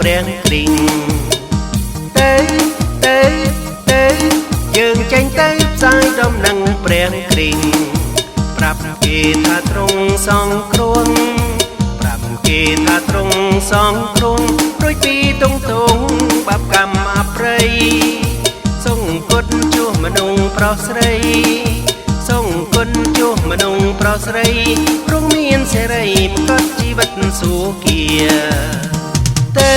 ព្រះគ្រីងទៅយើងចេញទៅផ្សាយដំណឹងព្រះគ្រីងប្រាប់គេថាទ្រង់សងគ្រោះប្រាប់គេថាទ្រង់សងគ្រោះរួចពីទងបាបកម្មអប្រិយសូមគុណជួសមនុស្សប្រុសស្រីសូមគុណជួសមនុស្សប្រុសស្រីព្រងមានសេរីប្រកបជីវិតសុខាទៅ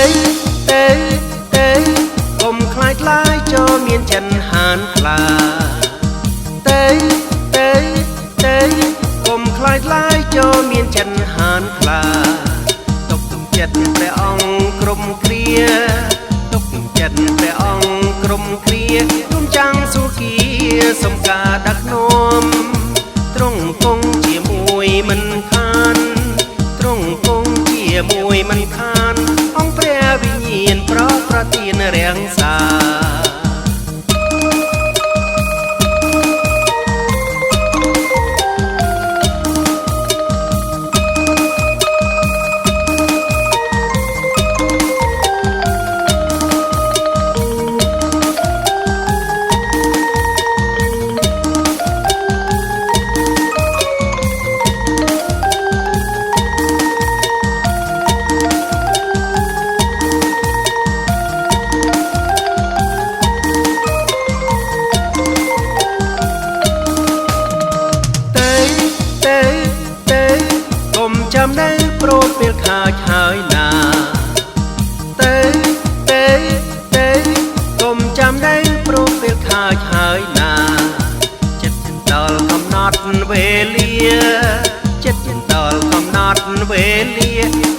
កុំខ្លាចឡាយចូលមានចិនហានខ្លាទៅកុំខ្លាចឡាយចូលមានចិនហានខ្លាទុកចិត្តព្រះអង្គក្រុមគ្រាទុកចិត្តព្រះអង្គក្រុមគ្រាទុំចាំងសុខាសំការដឹកនាំទ្រង់គង់ជាមួយមិនខានទ្រង់គង់ជាមួយមិនខានអង្គព្រះវិញ្ញាណប្រទានរាំងសាចាំនៅប្រូតពេលខាចហើយណាទៅកុំចាំនៅប្រូតពេលខាចហើយណាចិត្តដល់កំណត់វេលាចិត្តដល់កំណត់វេលា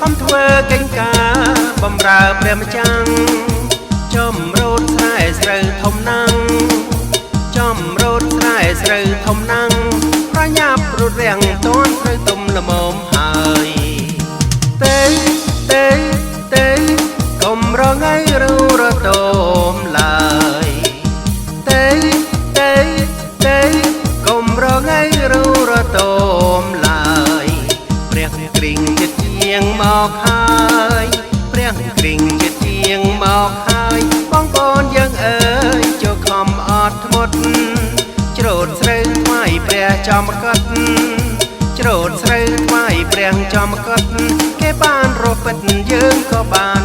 កុំធ្វើកិច្ចការបំរើព្រះម្ចាស់ចំរូតស្រែស្រូវធំណាំងចំរូតស្រែស្រូវធំណាំងប្រញាប់រត់រាំងតន់ត្រូវទុំល្មមហើយទៅកុំរងៃរតមឡើយទៅកុំរងៃរតមឡើយព្រះគ្រីងចិត្តជាងមកហើយព្រះគ្រីងចិត្តជាងមកហើយបងប្អូនយើងអើយចូលខំអត់ធ្មត់ច្រូតស្រូវថ្វាយព្រះចំកត់ច្រូតស្រូវថ្វាយព្រះចំកត់គេបានរកពិតយើងក៏បាន